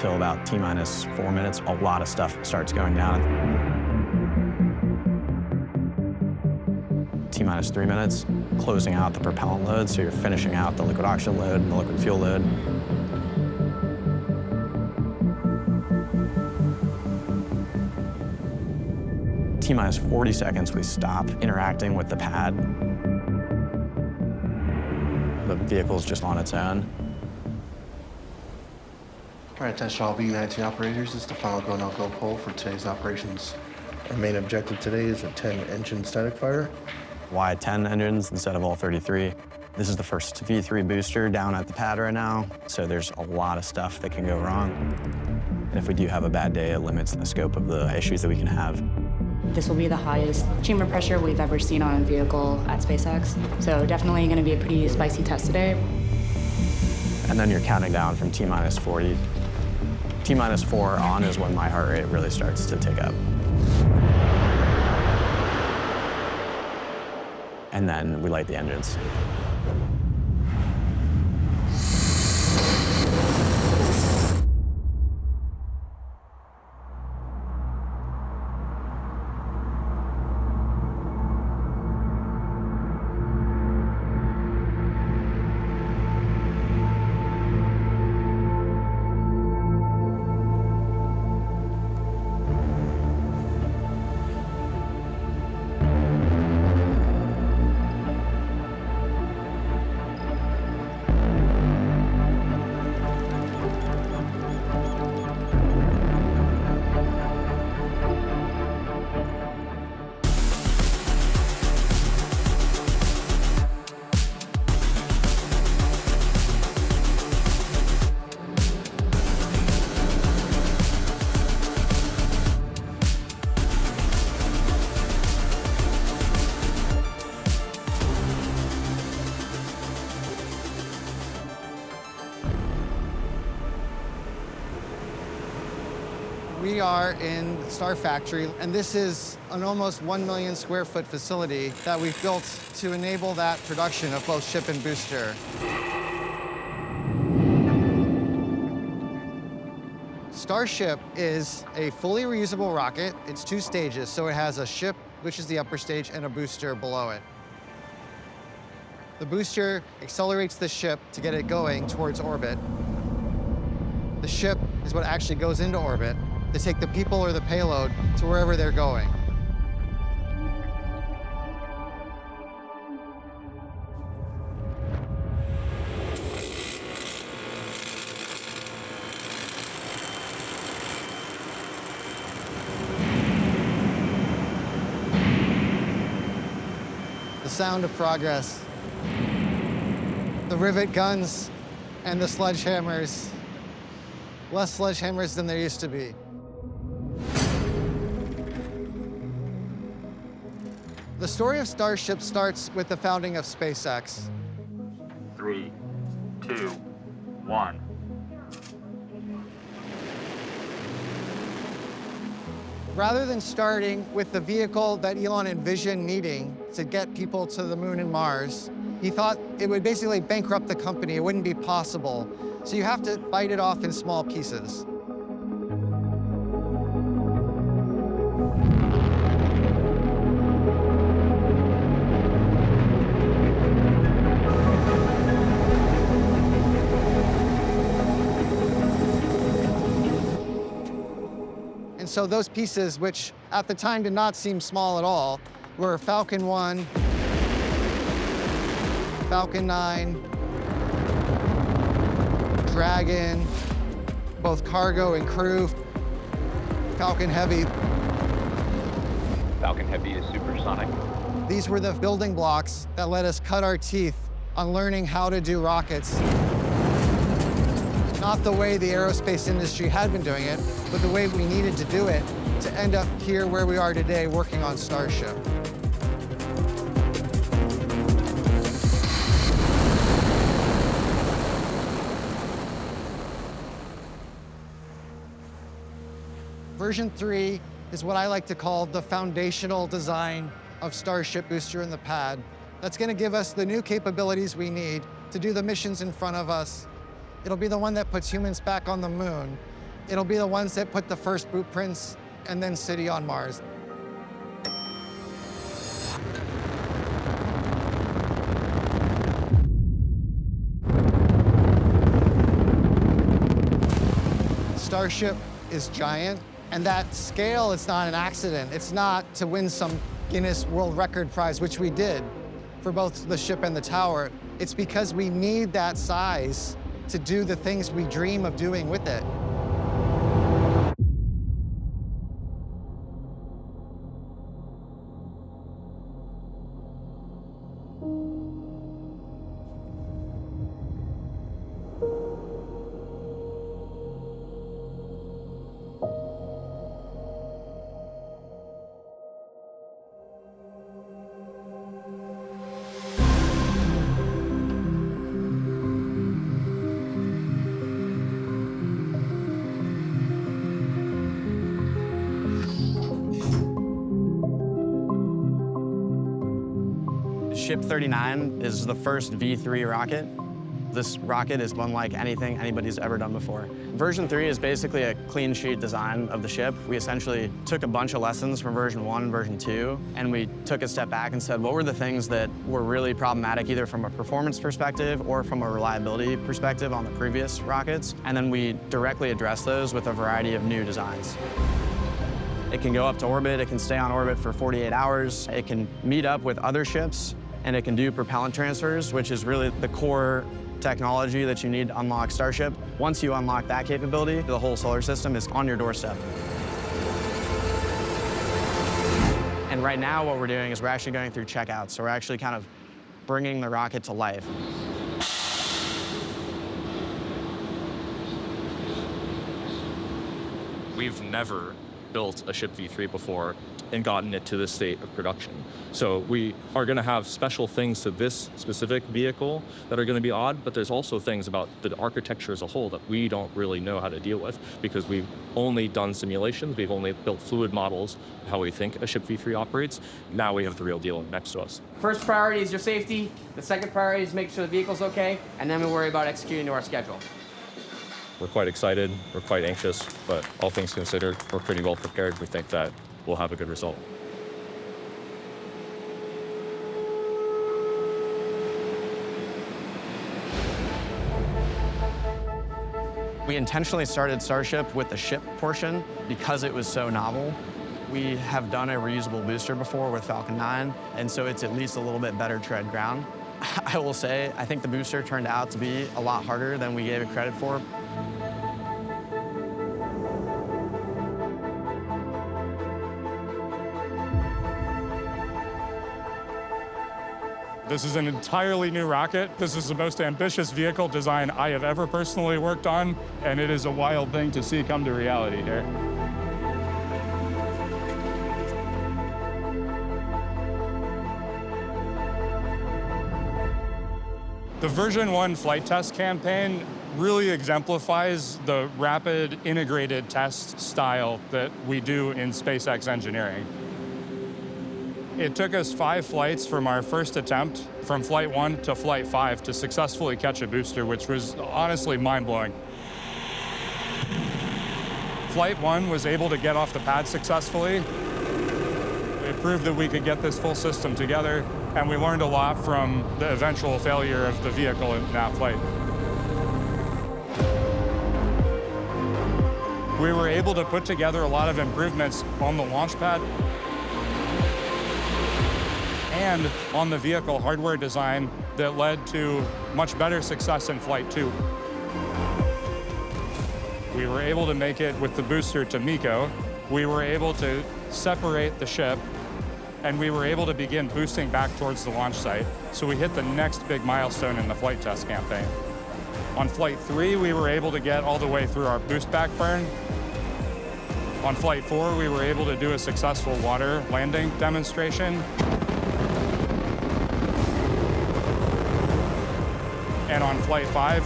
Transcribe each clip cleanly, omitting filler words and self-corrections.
until about T-minus 4 minutes, a lot of stuff starts going down. T-minus 3 minutes, closing out the propellant load, so you're finishing out the liquid oxygen load and the liquid fuel load. T-minus 40 seconds, we stop interacting with the pad. The vehicle's just on its own. All right, attention all B-19 operators. This is the final go, no-go poll for today's operations. Our main objective today is a 10-engine static fire. Why 10 engines instead of all 33? This is the first V3 booster down at the pad right now, so there's a lot of stuff that can go wrong. And if we do have a bad day, it limits the scope of the issues that we can have. This will be the highest chamber pressure we've ever seen on a vehicle at SpaceX, so definitely going to be a pretty spicy test today. And then you're counting down from T-minus 40. T-minus 4 on is when my heart rate really starts to tick up. And then we light the engines. We are in the Star Factory, and this is an almost 1 million square foot facility that we've built to enable that production of both ship and booster. Starship is a fully reusable rocket. It's 2 stages, so it has a ship, which is the upper stage, and a booster below it. The booster accelerates the ship to get it going towards orbit. The ship is what actually goes into orbit to take the people or the payload to wherever they're going. The sound of progress. The rivet guns and the sledgehammers. Less sledgehammers than there used to be. The story of Starship starts with the founding of SpaceX. 3, 2, 1. Rather than starting with the vehicle that Elon envisioned needing to get people to the moon and Mars, he thought it would basically bankrupt the company. It wouldn't be possible. So you have to bite it off in small pieces. And so those pieces, which at the time did not seem small at all, were Falcon 1, Falcon 9, Dragon, both cargo and crew, Falcon Heavy. Falcon Heavy is supersonic. These were the building blocks that let us cut our teeth on learning how to do rockets. Not the way the aerospace industry had been doing it, but the way we needed to do it to end up here where we are today working on Starship. Version 3 is what I like to call the foundational design of Starship booster in the pad. That's going to give us the new capabilities we need to do the missions in front of us. It'll be the one that puts humans back on the moon. It'll be the ones that put the first boot prints and then city on Mars. Starship is giant, and that scale is not an accident. It's not to win some Guinness World Record prize, which we did for both the ship and the tower. It's because we need that size to do the things we dream of doing with it. Ship 39 is the first V3 rocket. This rocket is unlike anything anybody's ever done before. Version 3 is basically a clean sheet design of the ship. We essentially took a bunch of lessons from version 1 and version 2, and we took a step back and said, what were the things that were really problematic, either from a performance perspective or from a reliability perspective on the previous rockets? And then we directly addressed those with a variety of new designs. It can go up to orbit, it can stay on orbit for 48 hours, it can meet up with other ships, and it can do propellant transfers, which is really the core technology that you need to unlock Starship. Once you unlock that capability, the whole solar system is on your doorstep. And right now what we're doing is we're actually going through checkouts, so we're actually kind of bringing the rocket to life. We've never built a Ship V3 before and gotten it to this state of production. So we are going to have special things to this specific vehicle that are going to be odd, but there's also things about the architecture as a whole that we don't really know how to deal with because we've only done simulations, we've only built fluid models of how we think a Ship V3 operates. Now we have the real deal next to us. First priority is your safety, the second priority is make sure the vehicle's okay, and then we worry about executing to our schedule. We're quite excited, we're quite anxious, but all things considered, we're pretty well prepared. We think that we'll have a good result. We intentionally started Starship with the ship portion because it was so novel. We have done a reusable booster before with Falcon 9, and so it's at least a little bit better tread ground. I will say, I think the booster turned out to be a lot harder than we gave it credit for. This is an entirely new rocket. This is the most ambitious vehicle design I have ever personally worked on, and it is a wild thing to see come to reality here. The version 1 flight test campaign really exemplifies the rapid integrated test style that we do in SpaceX engineering. It took us 5 flights from our first attempt, from Flight 1 to Flight 5, to successfully catch a booster, which was honestly mind-blowing. Flight 1 was able to get off the pad successfully. It proved that we could get this full system together, and we learned a lot from the eventual failure of the vehicle in that flight. We were able to put together a lot of improvements on the launch pad and on the vehicle hardware design that led to much better success in Flight 2. We were able to make it with the booster to MECO. We were able to separate the ship, and we were able to begin boosting back towards the launch site. So we hit the next big milestone in the flight test campaign. On Flight 3, we were able to get all the way through our boost back burn. On Flight 4, we were able to do a successful water landing demonstration. And on Flight 5,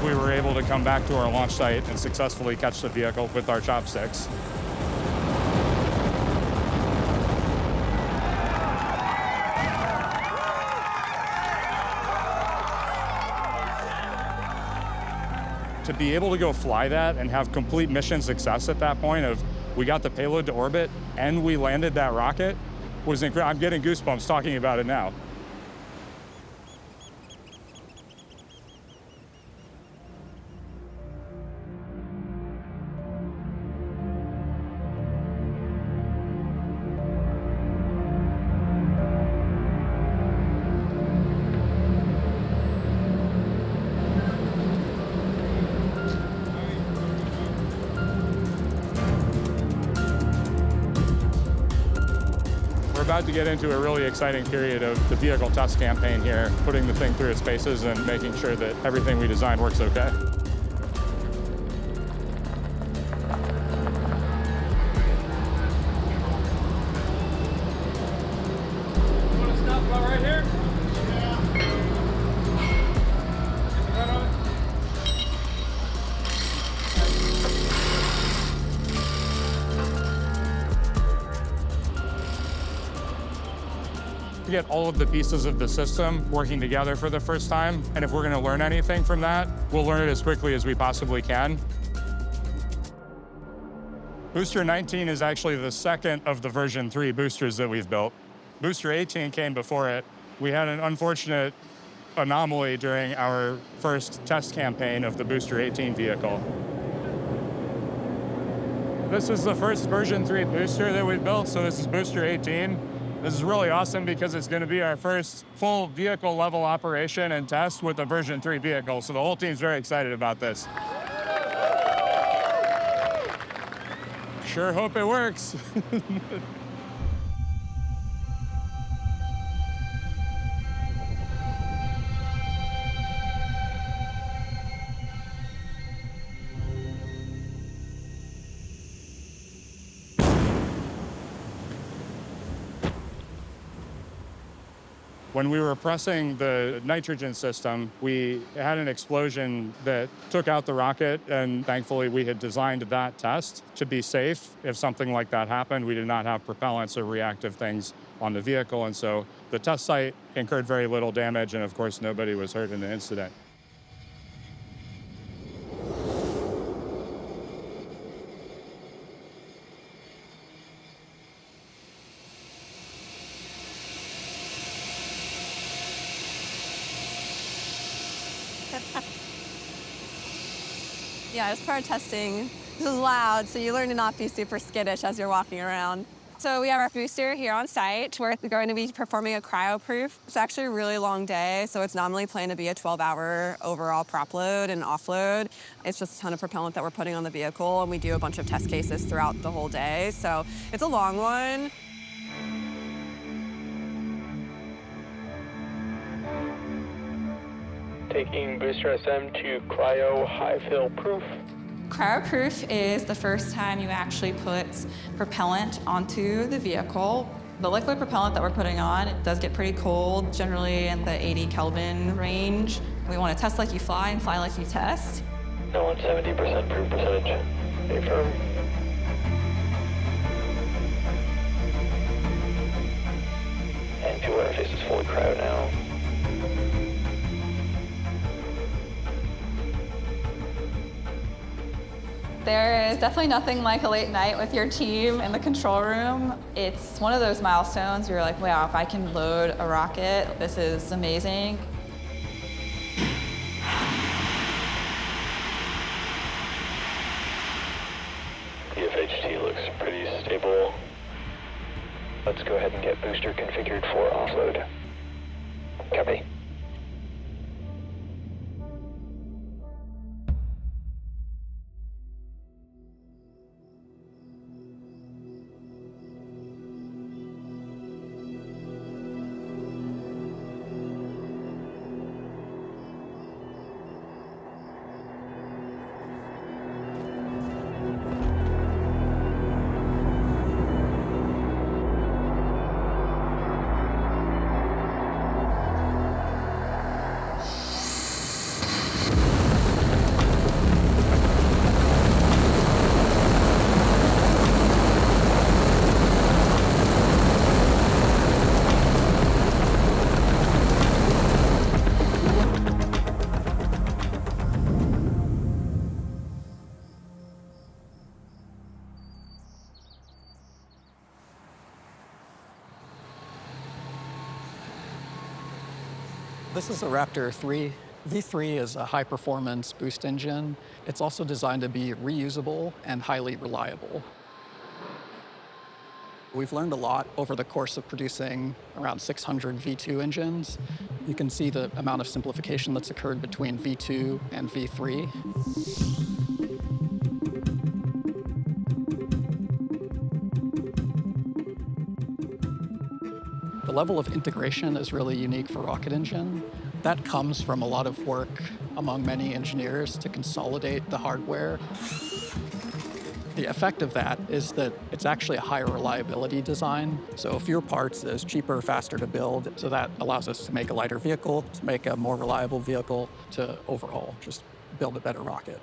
we were able to come back to our launch site and successfully catch the vehicle with our chopsticks. to be able to go fly that and have complete mission success at that point of we got the payload to orbit and we landed that rocket was incredible. I'm getting goosebumps talking about it now. We're about to get into a really exciting period of the vehicle test campaign here, putting the thing through its paces and making sure that everything we design works okay. Want to stop about right here? To get all of the pieces of the system working together for the first time. And if we're going to learn anything from that, we'll learn it as quickly as we possibly can. Booster 19 is actually the second of the version 3 boosters that we've built. Booster 18 came before it. We had an unfortunate anomaly during our first test campaign of the Booster 18 vehicle. This is the first version 3 booster that we've built, so this is Booster 18. This is really awesome because it's going to be our first full vehicle level operation and test with a version 3 vehicle. So the whole team's very excited about this. Sure hope it works. When we were pressing the nitrogen system, we had an explosion that took out the rocket, and thankfully we had designed that test to be safe. If something like that happened, we did not have propellants or reactive things on the vehicle, and so the test site incurred very little damage, and of course nobody was hurt in the incident. Yeah, as part of testing, this is loud, so you learn to not be super skittish as you're walking around. So we have our booster here on site. We're going to be performing a cryo-proof. It's actually a really long day, so it's nominally planned to be a 12-hour overall prop load and offload. It's just a ton of propellant that we're putting on the vehicle, and we do a bunch of test cases throughout the whole day, so it's a long one. Taking booster SM to cryo high fill proof. Cryo-proof is the first time you actually put propellant onto the vehicle. The liquid propellant that we're putting on, it does get pretty cold, generally in the 80 Kelvin range. We want to test like you fly and fly like you test. No on 70% proof percentage. Stay firm. And fuel interface is fully cryo now. There is definitely nothing like a late night with your team in the control room. It's one of those milestones where you're like, wow, if I can load a rocket, this is amazing. The FHT looks pretty stable. Let's go ahead and get booster configured for offload. Copy. This is a Raptor V3 is a high-performance boost engine. It's also designed to be reusable and highly reliable. We've learned a lot over the course of producing around 600 V2 engines. You can see the amount of simplification that's occurred between V2 and V3. The level of integration is really unique for rocket engine. That comes from a lot of work among many engineers to consolidate the hardware. The effect of that is that it's actually a higher reliability design. So fewer parts is cheaper, faster to build. So that allows us to make a lighter vehicle, to make a more reliable vehicle, to overall just build a better rocket.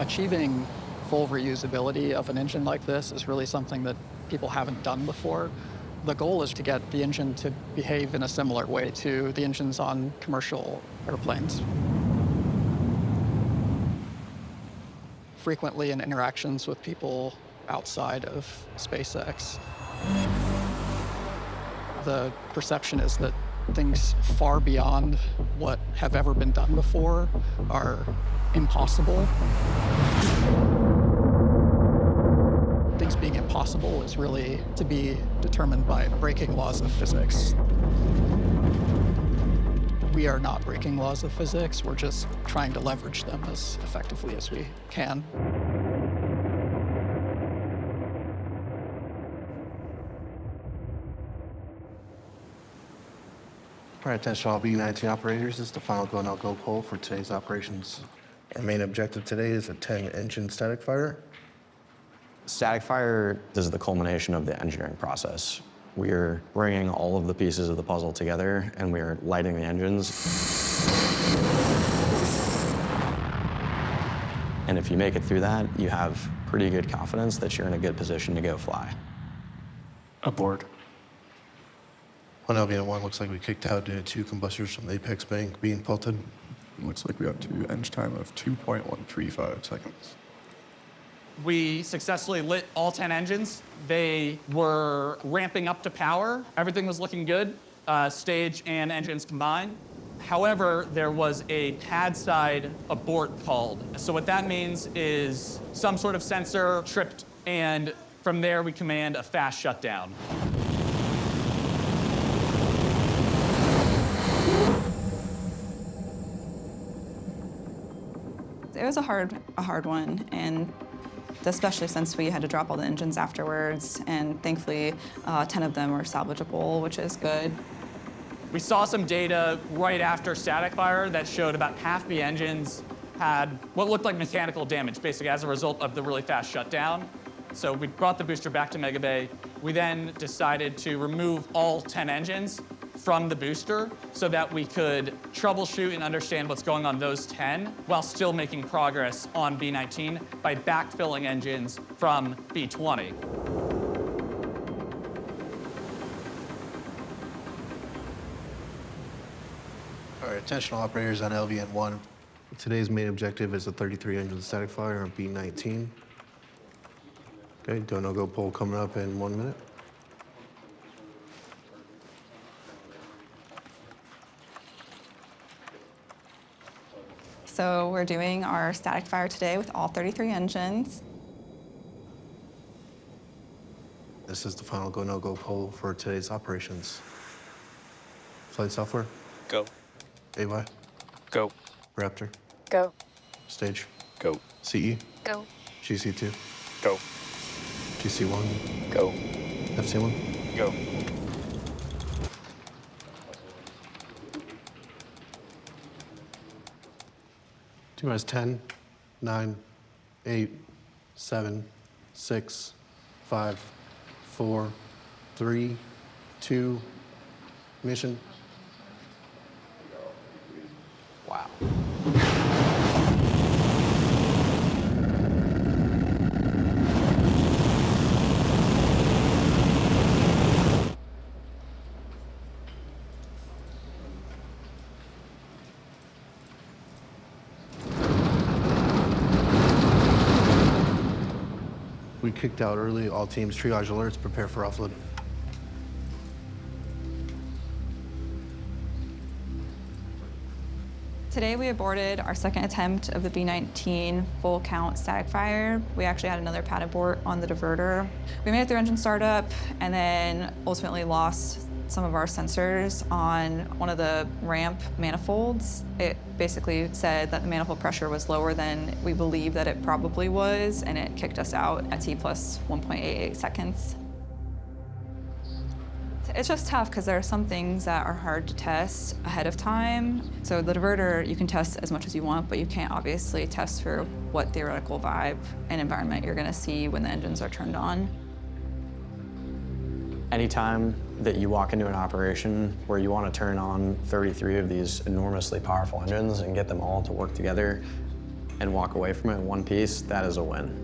Achieving full reusability of an engine like this is really something that people haven't done before. The goal is to get the engine to behave in a similar way to the engines on commercial airplanes. Frequently in interactions with people outside of SpaceX, the perception is that things far beyond what have ever been done before are impossible. Things being impossible is really to be determined by breaking laws of physics. We are not breaking laws of physics, we're just trying to leverage them as effectively as we can. All right, attention all B-19 operators. This is the final go, no go poll for today's operations. Our main objective today is a 10-engine static fire. Static fire is the culmination of the engineering process. We are bringing all of the pieces of the puzzle together, and we are lighting the engines. And if you make it through that, you have pretty good confidence that you're in a good position to go fly. Abort. On LVN1, looks like we kicked out due to 2 combustors from the apex bank being pelted. Looks like we have to engine time of 2.135 seconds. We successfully lit all 10 engines. They were ramping up to power. Everything was looking good, stage and engines combined. However, there was a pad side abort called. So what that means is some sort of sensor tripped, and from there we command a fast shutdown. It was a hard one, and especially since we had to drop all the engines afterwards, and thankfully 10 of them were salvageable, which is good. We saw some data right after static fire that showed about half the engines had what looked like mechanical damage, basically as a result of the really fast shutdown. So we brought the booster back to Mega Bay. We then decided to remove all 10 engines from the booster so that we could troubleshoot and understand what's going on those 10 while still making progress on B-19 by backfilling engines from B-20. All right, attention all operators on LVN1. Today's main objective is a 33-engine static fire on B-19. Okay, go no go poll coming up in 1 minute. So we're doing our static fire today with all 33 engines. This is the final go no go poll for today's operations. Flight software. Go. AY. Go. Raptor. Go. Stage. Go. CE. Go. GC2. Go. GC1. Go. FC1. Go. T-minus 10, 9, 8, 7, 6, 5, 4, 3, 2, mission. Wow. We kicked out early. All teams triage alerts, prepare for offload. Today we aborted our second attempt of the B-19 full count static fire. We actually had another pad abort on the diverter. We made it through engine startup and then ultimately lost some of our sensors on one of the ramp manifolds. It basically said that the manifold pressure was lower than we believed that it probably was, and it kicked us out at T plus 1.88 seconds. It's just tough because there are some things that are hard to test ahead of time. So the diverter, you can test as much as you want, but you can't obviously test for what theoretical vibe and environment you're going to see when the engines are turned on. Anytime that you walk into an operation where you want to turn on 33 of these enormously powerful engines and get them all to work together and walk away from it in one piece, that is a win.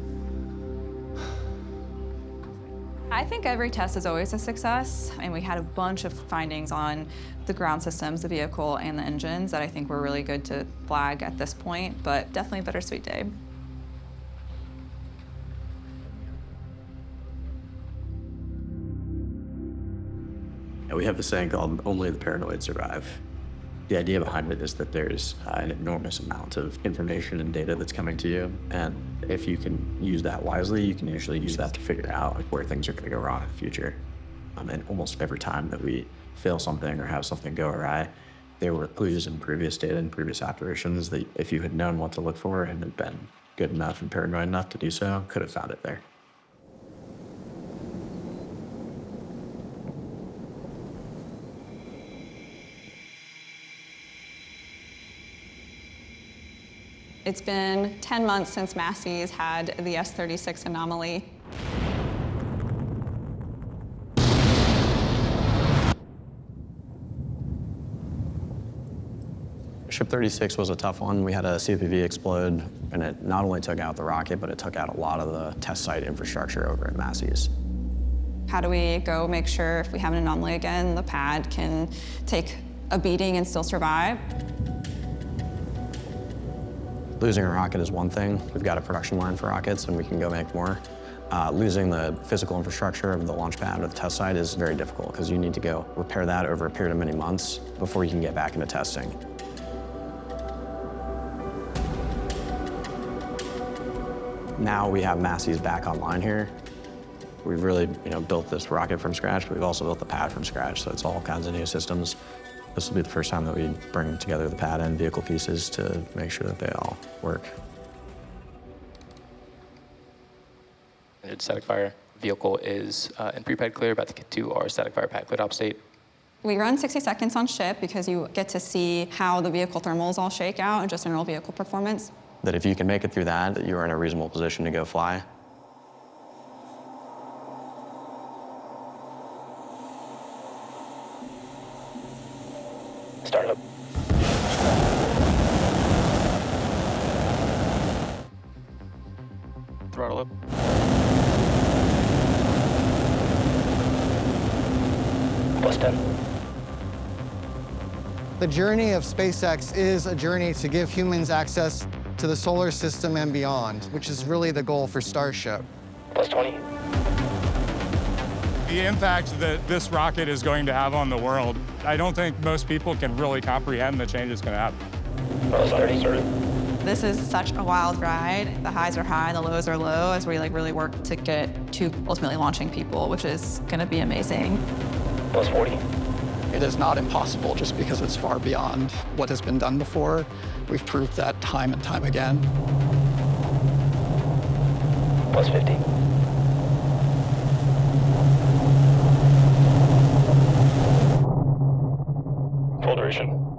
I think every test is always a success, and we had a bunch of findings on the ground systems, the vehicle, and the engines that I think were really good to flag at this point, but definitely a bittersweet day. We have this saying called "only the paranoid survive." The idea behind it is that there's an enormous amount of information and data that's coming to you, and if you can use that wisely, you can usually use that to figure out where things are going to go wrong in the future. And almost every time that we fail something or have something go awry, there were clues in previous data and previous operations that if you had known what to look for and had been good enough and paranoid enough to do so, could have found it there. It's been 10 months since Massey's had the S-36 Anomaly. Ship 36 was a tough one. We had a CPV explode, and it not only took out the rocket, but it took out a lot of the test site infrastructure over at Massey's. How do we go make sure if we have an anomaly again, the pad can take a beating and still survive? Losing a rocket is one thing. We've got a production line for rockets, and we can go make more. Losing the physical infrastructure of the launch pad or the test site is very difficult because you need to go repair that over a period of many months before you can get back into testing. Now we have Massey's back online here. We've really, built this rocket from scratch, but we've also built the pad from scratch, so it's all kinds of new systems. This will be the first time that we bring together the pad and vehicle pieces to make sure that they all work. Static fire vehicle is in pre-pad clear, about to get to our static fire pad cleared op state. We run 60 seconds on ship because you get to see how the vehicle thermals all shake out and just general vehicle performance. That if you can make it through that you are in a reasonable position to go fly. Start up. Throttle up. Plus 10. The journey of SpaceX is a journey to give humans access to the solar system and beyond, which is really the goal for Starship. Plus 20. The impact that this rocket is going to have on the world, I don't think most people can really comprehend the change it's going to have. Plus 30. This is such a wild ride. The highs are high, the lows are low, as we really work to get to ultimately launching people, which is going to be amazing. Plus 40. It is not impossible just because it's far beyond what has been done before. We've proved that time and time again. Plus 50. Full duration.